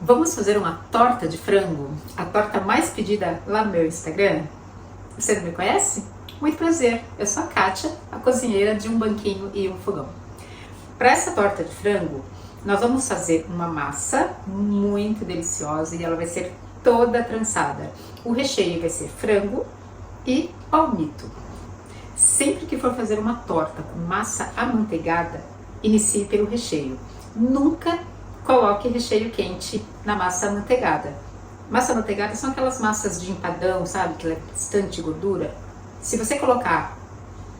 Vamos fazer uma torta de frango? A torta mais pedida lá no meu Instagram? Você não me conhece? Muito prazer, eu sou a Kátia, a cozinheira de um banquinho e um fogão. Para essa torta de frango, nós vamos fazer uma massa muito deliciosa e ela vai ser toda trançada. O recheio vai ser frango e palmito. Sempre que for fazer uma torta com massa amanteigada, inicie pelo recheio. Nunca coloque recheio quente na massa amanteigada. Massa amanteigada são aquelas massas de empadão, sabe? Que leva bastante gordura. Se você colocar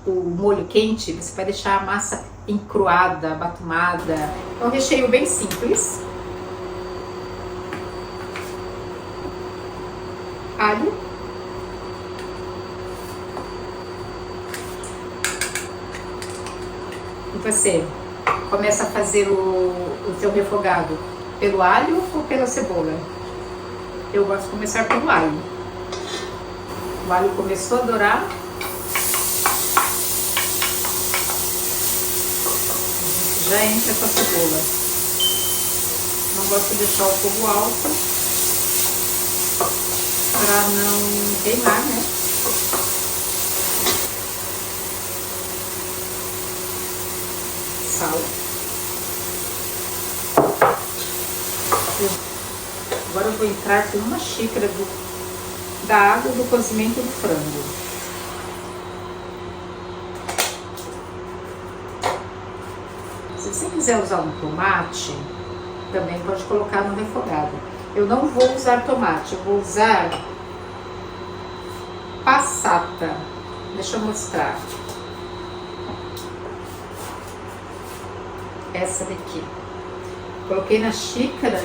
o molho quente, você vai deixar a massa encruada, batumada. É um recheio bem simples. Alho. E você começa a fazer o seu refogado pelo alho ou pela cebola? Eu gosto de começar pelo alho. O alho começou a dourar. Já entra com a cebola. Não gosto de deixar o fogo alto para não queimar, né? Sal. Agora eu vou entrar com uma xícara da água do cozimento do frango. Se você quiser usar um tomate, também pode colocar no refogado. Eu não vou usar tomate, eu vou usar passata. Deixa eu mostrar. Essa daqui. Coloquei na xícara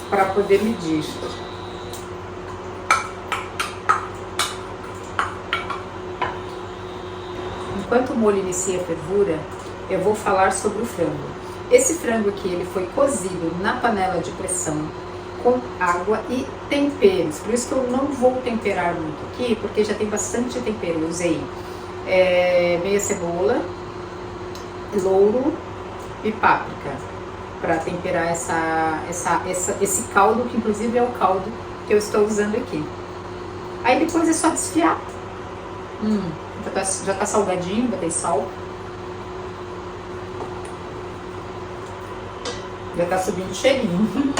para poder medir. Enquanto o molho inicia a fervura, eu vou falar sobre o frango. Esse frango aqui, ele foi cozido na panela de pressão com água e temperos. Por isso que eu não vou temperar muito aqui, porque já tem bastante tempero. Eu usei meia cebola, louro e páprica para temperar esse caldo, que inclusive é o caldo que eu estou usando aqui. Aí depois é só desfiar. Já tá salgadinho, botei sal. Já tá subindo o cheirinho.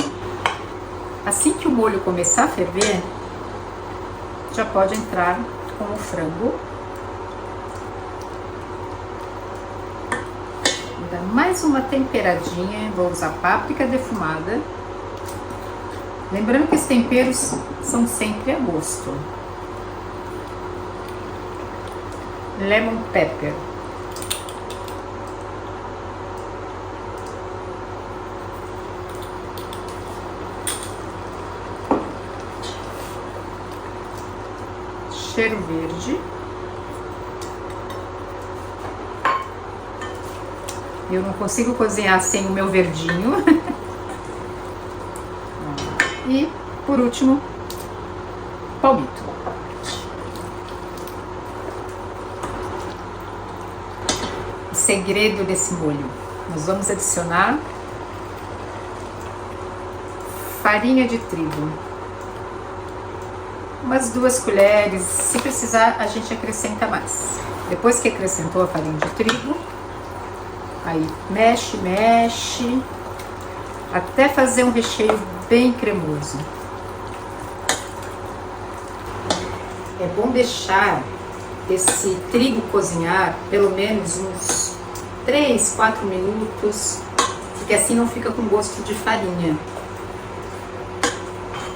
Assim que o molho começar a ferver, já pode entrar com o frango. Vou dar mais uma temperadinha, vou usar páprica defumada. Lembrando que os temperos são sempre a gosto. Lemon pepper. Cheiro verde. Eu não consigo cozinhar sem o meu verdinho. E, por último, palmito. O segredo desse molho: nós vamos adicionar farinha de trigo. Umas 2 colheres, se precisar a gente acrescenta mais. Depois que acrescentou a farinha de trigo, aí mexe, mexe, até fazer um recheio bem cremoso. É bom deixar esse trigo cozinhar pelo menos uns 3, 4 minutos, porque assim não fica com gosto de farinha.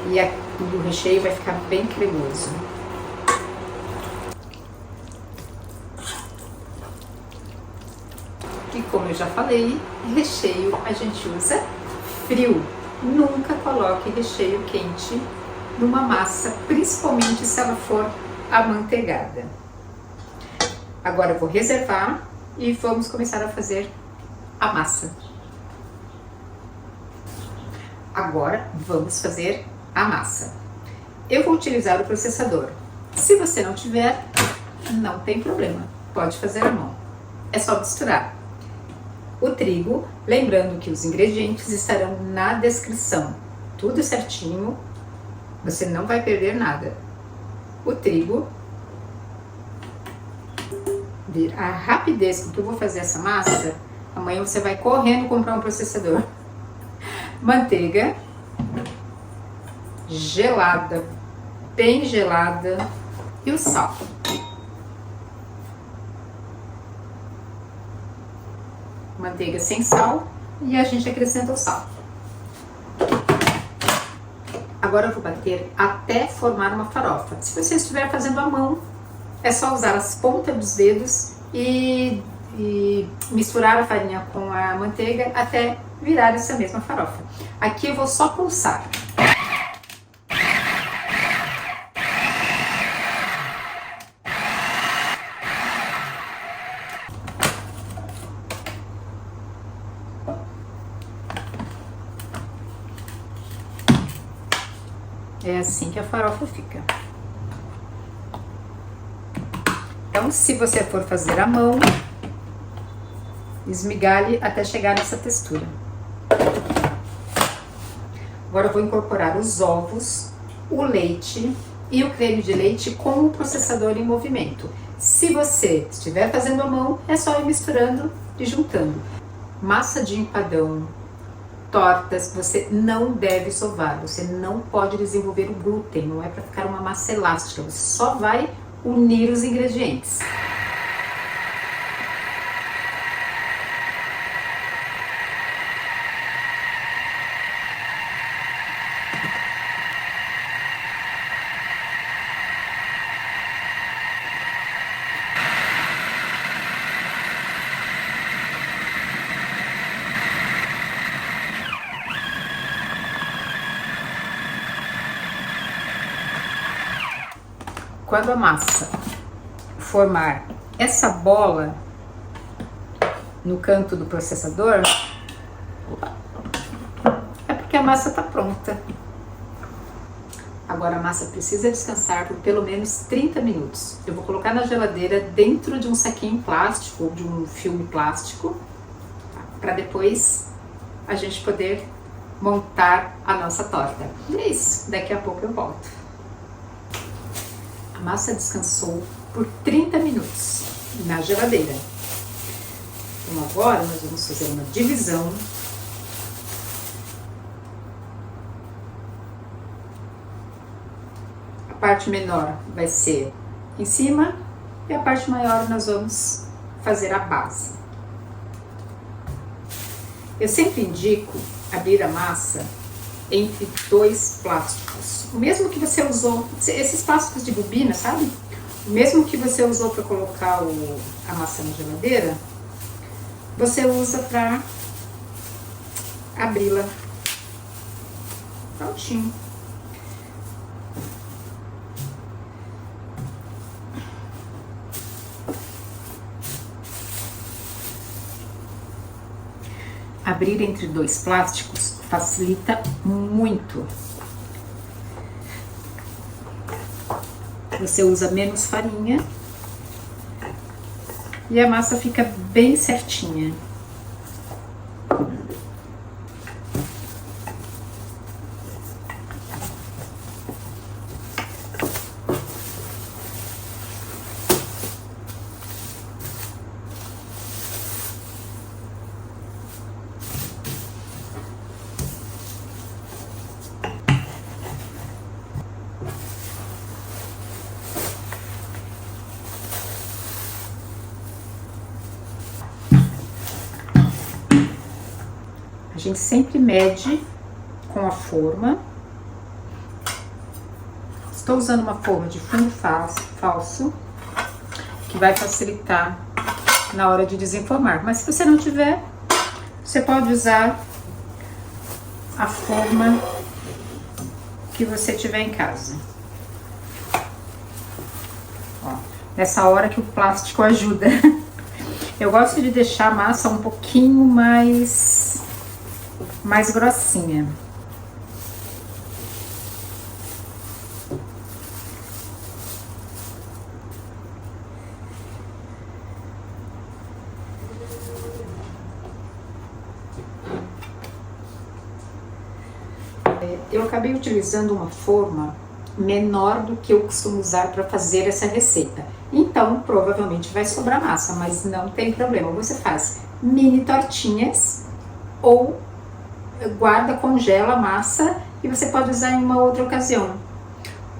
E o recheio vai ficar bem cremoso. E como eu já falei, recheio a gente usa frio. Nunca coloque recheio quente numa massa, principalmente se ela for amanteigada. Agora eu vou reservar e vamos começar a fazer a massa. Agora vamos fazer a massa. Eu vou utilizar o processador. Se você não tiver, não tem problema, pode fazer à mão. É só misturar O trigo, lembrando que os ingredientes estarão na descrição, tudo certinho, você não vai perder nada. O trigo, a rapidez com que eu vou fazer essa massa, amanhã você vai correndo comprar um processador. Manteiga gelada, bem gelada, e o sal. Manteiga sem sal e a gente acrescenta o sal. Agora eu vou bater até formar uma farofa. Se você estiver fazendo à mão, é só usar as pontas dos dedos e misturar a farinha com a manteiga até virar essa mesma farofa. Aqui eu vou só pulsar. É assim que a farofa fica. Então, se você for fazer à mão, esmigalhe até chegar nessa textura. Agora eu vou incorporar os ovos, o leite e o creme de leite com o processador em movimento. Se você estiver fazendo à mão, é só ir misturando e juntando. Massa de empadão, tortas, você não deve sovar, você não pode desenvolver o glúten, não é para ficar uma massa elástica, você só vai unir os ingredientes. Quando a massa formar essa bola no canto do processador, é porque a massa está pronta. Agora a massa precisa descansar por pelo menos 30 minutos. Eu vou colocar na geladeira dentro de um saquinho plástico ou de um filme plástico, para depois a gente poder montar a nossa torta. E é isso, daqui a pouco eu volto. A massa descansou por 30 minutos na geladeira. Então agora nós vamos fazer uma divisão. A parte menor vai ser em cima e a parte maior nós vamos fazer a base. Eu sempre indico abrir a massa entre dois plásticos. O mesmo que você usou, esses plásticos de bobina, sabe? O mesmo que você usou para colocar a massa na geladeira, você usa para abri-la. Prontinho. Abrir entre dois plásticos facilita muito. Você usa menos farinha e a massa fica bem certinha. A gente sempre mede com a forma. Estou usando uma forma de fundo falso, que vai facilitar na hora de desenformar. Mas se você não tiver, você pode usar a forma que você tiver em casa. Ó, nessa hora que o plástico ajuda. Eu gosto de deixar a massa um pouquinho mais grossinha. Eu acabei utilizando uma forma menor do que eu costumo usar para fazer essa receita. Então, provavelmente vai sobrar massa, mas não tem problema. Você faz mini tortinhas ou guarda, congela a massa e você pode usar em uma outra ocasião.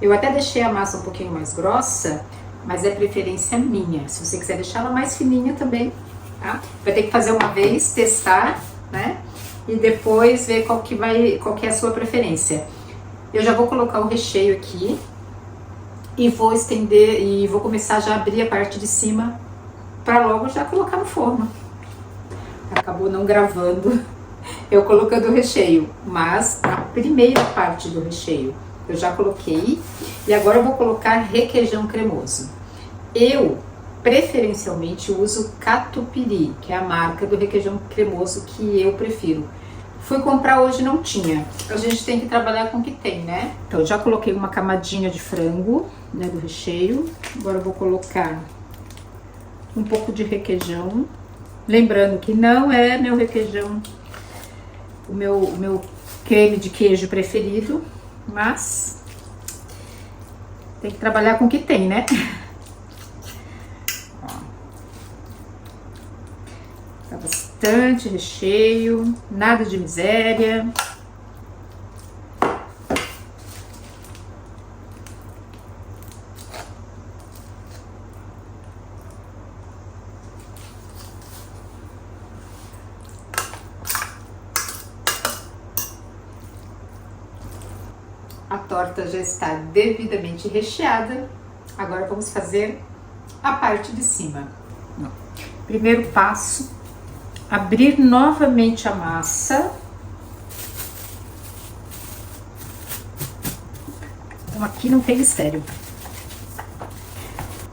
Eu até deixei a massa um pouquinho mais grossa, mas é preferência minha. Se você quiser deixar ela mais fininha também, tá? Vai ter que fazer uma vez, testar, né? E depois ver qual que é a sua preferência. Eu já vou colocar o recheio aqui e vou estender e vou começar já a abrir a parte de cima para logo já colocar no forno. Acabou não gravando eu colocando o recheio, mas a primeira parte do recheio eu já coloquei e agora eu vou colocar requeijão cremoso. Eu preferencialmente uso Catupiry, que é a marca do requeijão cremoso que eu prefiro. Fui comprar hoje, não tinha. A gente tem que trabalhar com o que tem, né? Então, eu já coloquei uma camadinha de frango, né, do recheio. Agora eu vou colocar um pouco de requeijão. Lembrando que não é meu requeijão, o meu creme de queijo preferido, mas tem que trabalhar com o que tem, né? Tá bastante recheio, nada de miséria. A torta já está devidamente recheada. Agora vamos fazer a parte de cima. Primeiro passo, abrir novamente a massa. Então aqui não tem mistério.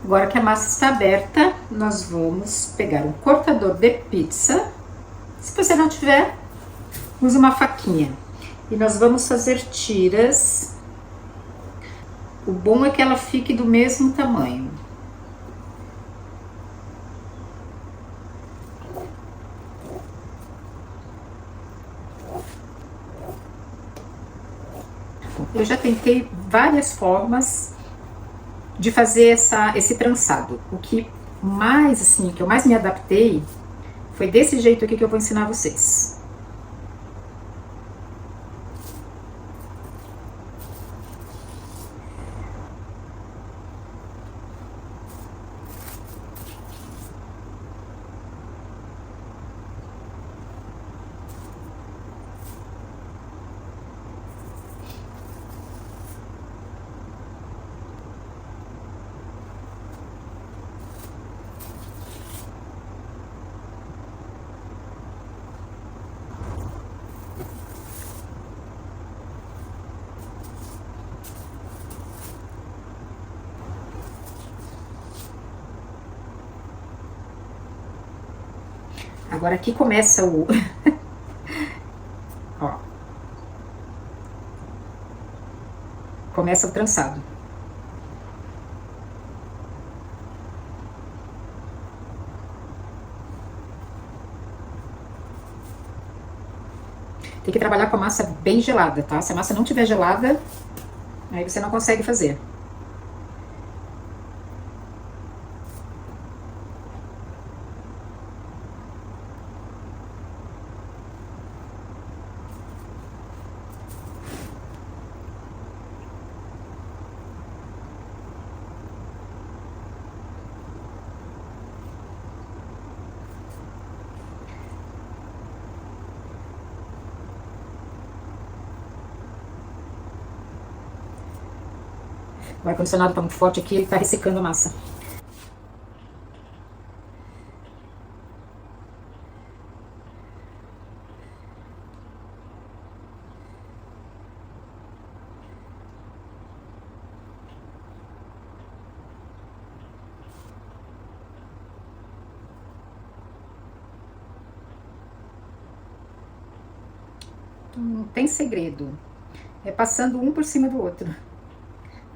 Agora que a massa está aberta, nós vamos pegar um cortador de pizza. Se você não tiver, use uma faquinha. E nós vamos fazer tiras. O bom é que ela fique do mesmo tamanho. Eu já tentei várias formas de fazer esse trançado. O que mais, assim, que eu mais me adaptei foi desse jeito aqui que eu vou ensinar vocês. Agora aqui começa o... Ó. Começa o trançado. Tem que trabalhar com a massa bem gelada, tá? Se a massa não tiver gelada, aí você não consegue fazer. O ar-condicionado tá muito forte aqui, ele tá ressecando a massa. Não tem segredo. É passando um por cima do outro.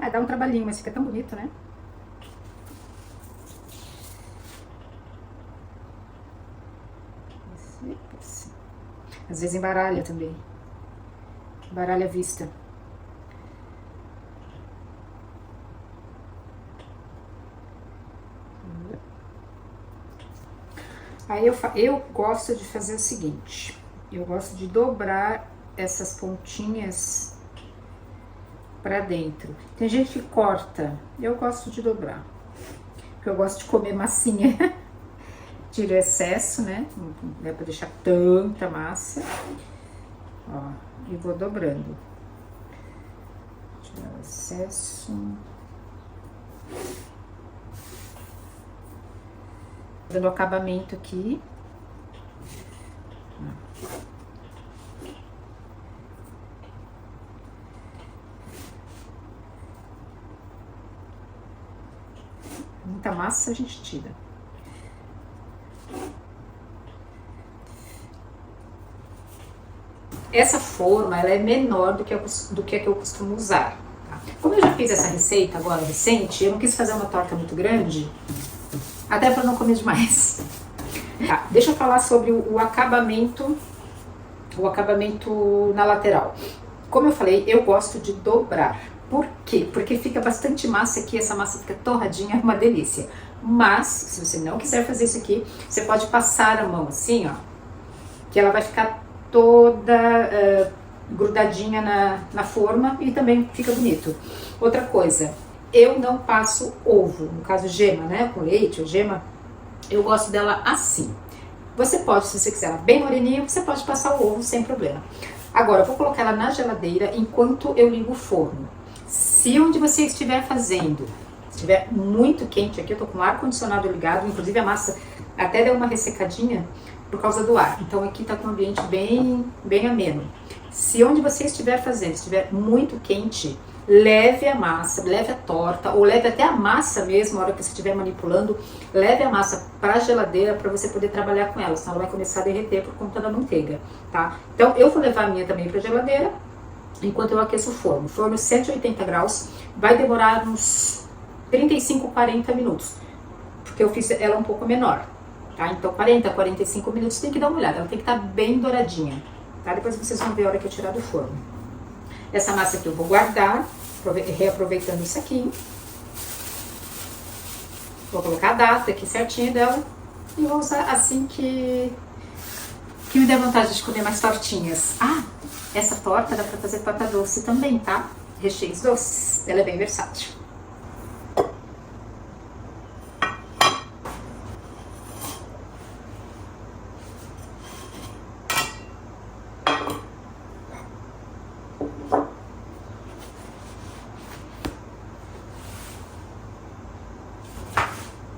Ah, dá um trabalhinho, mas fica tão bonito, né? Às vezes embaralha também. Baralho à vista. Aí eu gosto de fazer o seguinte, eu gosto de dobrar essas pontinhas pra dentro. Tem gente que corta, eu gosto de dobrar, porque eu gosto de comer massinha. Tiro o excesso, né? Não é pra deixar tanta massa. Ó, e vou dobrando. Tirar o excesso. Dando acabamento aqui. Muita massa a gente tira. Essa forma, ela é menor do que a que eu costumo usar. Tá? Como eu já fiz essa receita agora recente, eu não quis fazer uma torta muito grande, até para não comer demais. Tá, deixa eu falar sobre o acabamento na lateral. Como eu falei, eu gosto de dobrar. Por quê? Porque fica bastante massa aqui, essa massa fica torradinha, é uma delícia. Mas, se você não quiser fazer isso aqui, você pode passar a mão assim, ó, que ela vai ficar toda grudadinha na forma e também fica bonito. Outra coisa, eu não passo ovo, no caso gema, né, com leite ou gema, eu gosto dela assim. Você pode, se você quiser ela bem moreninha, você pode passar o ovo sem problema. Agora, eu vou colocar ela na geladeira enquanto eu ligo o forno. Se onde você estiver fazendo estiver muito quente, aqui eu tô com o ar-condicionado ligado, inclusive a massa até deu uma ressecadinha por causa do ar. Então aqui tá com um ambiente bem ameno. Se onde você estiver fazendo estiver muito quente, leve a massa, leve a torta, ou leve até a massa mesmo, na hora que você estiver manipulando, leve a massa para a geladeira para você poder trabalhar com ela, senão ela vai começar a derreter por conta da manteiga, tá? Então eu vou levar a minha também para a geladeira, enquanto eu aqueço o forno. Forno 180 graus, vai demorar uns 35, 40 minutos, porque eu fiz ela um pouco menor. Tá? Então 40, 45 minutos, tem que dar uma olhada, ela tem que estar bem douradinha, tá? Depois vocês vão ver a hora que eu tirar do forno. Essa massa aqui eu vou guardar, reaproveitando isso aqui. Vou colocar a data aqui certinha dela e vou usar assim que me der vontade de comer mais tortinhas. Ah, essa torta dá pra fazer torta doce também, tá? Recheios doces, ela é bem versátil.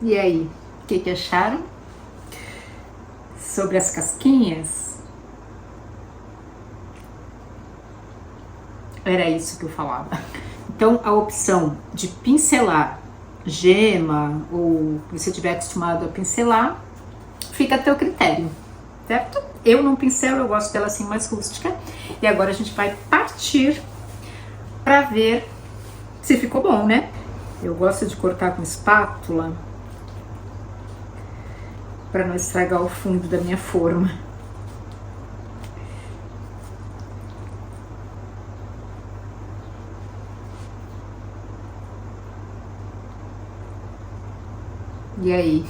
E aí, o que acharam sobre as casquinhas? Era isso que eu falava. Então, a opção de pincelar gema, ou se você estiver acostumado a pincelar, fica a teu critério, certo? Eu não pincelo, eu gosto dela assim mais rústica. E agora a gente vai partir para ver se ficou bom, né? Eu gosto de cortar com espátula para não estragar o fundo da minha forma. E aí?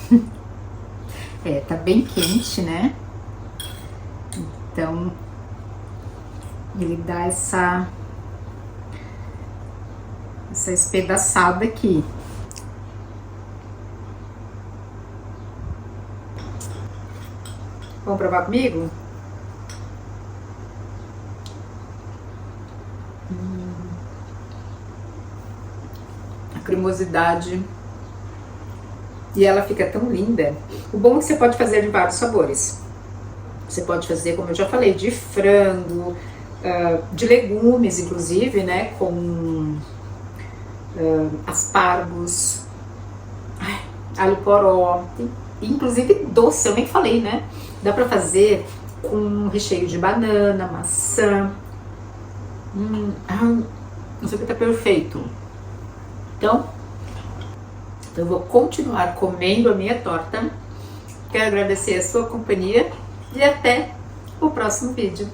Tá bem quente, né? Então, ele dá essa espedaçada aqui. Vamos provar comigo? A cremosidade. E ela fica tão linda. O bom é que você pode fazer de vários sabores. Você pode fazer, como eu já falei, de frango, de legumes, inclusive, né? Com aspargos, alho poró, inclusive doce, eu nem falei, né? Dá pra fazer com recheio de banana, maçã. Isso aqui tá perfeito. Então, eu vou continuar comendo a minha torta. Quero agradecer a sua companhia e até o próximo vídeo.